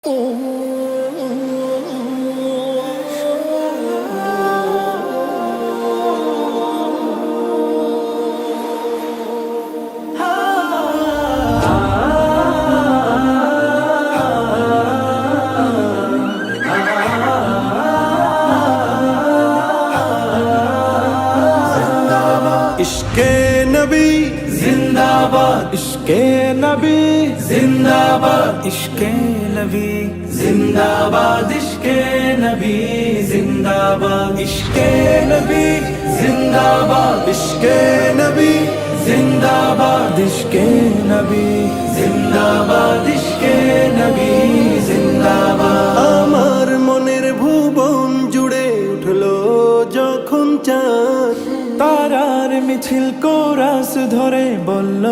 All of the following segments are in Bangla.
इश्के नबी जिंदाबाद, इश्के नबी जिंदाबाद, इश्के नबी जिंदाबाद, इश्के नबी जिंदाबाद, इश्के नबी जिंदाबाद, इश्के नबी जिंदाबाद, इश्के नबी जिंदाबाद, इश्के नबी जिंदाबाद। আমার মনের ভুবন জুড়ে উঠলো যখন চাঁদ, তারার মিছিল কোরাস ধরে বলল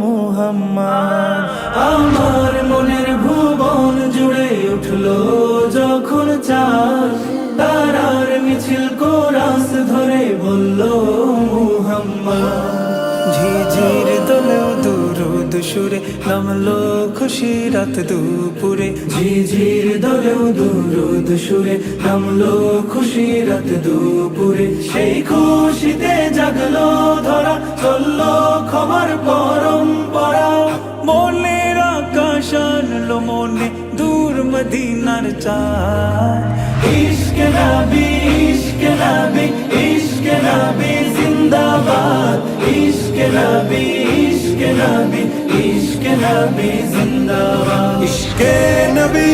মুহাম্মদ। আমার মনের ভুবন জুড়ে উঠলো যখন চাঁদ, তারার মিছিল কোরাস ধরে বলল মুহাম্মদ। ঝিঝির দোলেও দুরুদ সুরে নামলো খুশি রাত দুপুরে, ঝিঝির দোলেও দুরুদ সুরে নামলো খুশি রাত দুপুরে। সেই খুশিতে জাগলো ধরা, চললো খবর পরম্পরা। মনের আকাশ আনলো মনে দূর মদিনার চাঁদ। ইশকে নবী, ইশকে নবী, ইশকে নবী জিন্দাবাদ, ইশকে নবী, ইশকে নবী, ইশকে নবী জিন্দাবাদ, ইশকে নবী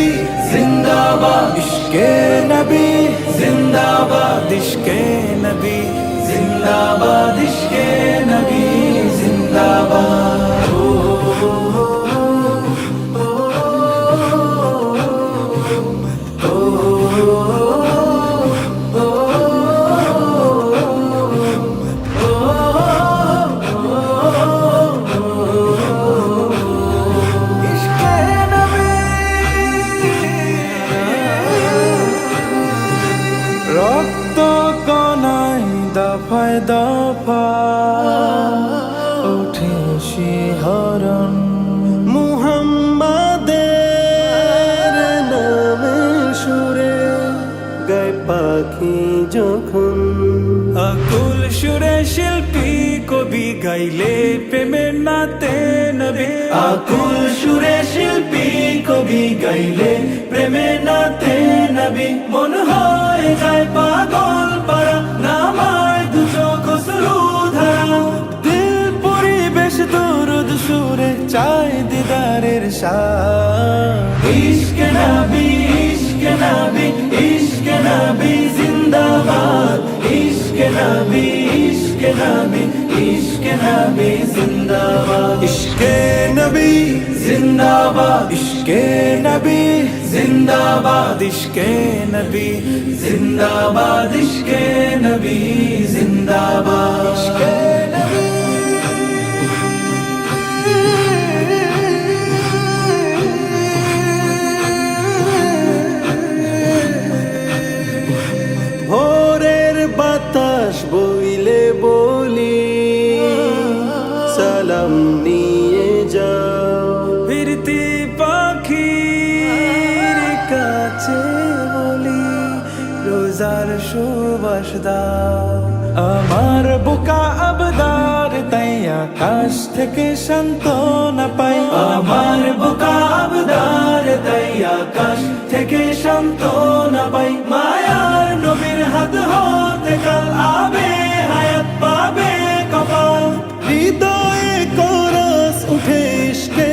জিন্দাবাদ, ইশকে নবী জিন্দাবাদ, ইশকে নবী জিন্দাবাদ, ইশকে নবী জিন্দাবাদ। রক্ত কণায় দফায় দফায় ওঠে শিহরণ, মুহাম্মাদের নামে সুরে গায় পাখি যখন। আকুল সুরে শিল্পী কবি গাইলে প্রেমের নাতে নবী, আকুল সুরে শিল্পী কবি গাইলে প্রেমের নাতে নবী। মন হয়ে যায় পাগল পারা, নামায় দু চোখ অশ্রু ধারা। দিল পরিবেশ দরুদ সুরে চায় দিদারের শাহ। ইশকে নবী, ইশকে নবী, ইশকে নবী জিন্দাবাদ, ইশকে নবী, ইশকে নবী, ইশকে নবী জিন্দাবাদ, ইশকে নবী জিন্দাবাদ, ইশকে নবী জিন্দাবাদ, ইশকে নবী জিন্দাবাদ, ইশকে নবী জিন্দাবাদ, ইশকে নবী। ভোরের বাতাস বইলে বলি সালাম নিয়ে যাও, ফিরতি পাখির কাছে বলি রোজার সুবাস দাও। আমার বুকা আবদার তাই আকাশ থেকে সান্ত্বনা পাই, আমার বুকা আবদার তাই আকাশ থেকে সান্ত্বনা পাই। মায়ার নবীর হাত হতে কাল আবে হায়াত পাবে কপাল, হৃদয়ে কোরাস উঠে ইশকে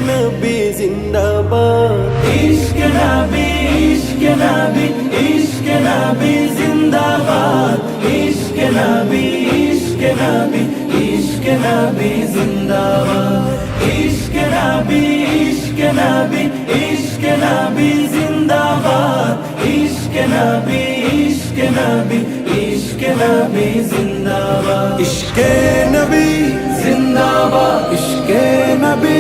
নবী জিন্দাবাদ, ইশকে নবী, ইশকে নবী, ইশকে নবী জিন্দাবাদ, ইশকে নবী, ইশকে নবী, ইশকে নবী জিন্দাবাদ, ইশকে নবী, ইশকে নবী, ইশকে নবী জিন্দাবাদ, ইশকে নবী, ইশকে নবী, ইশকে নবী জিন্দাবাদ, ইশকে নবী জিন্দাবাদ, ইশকে নবী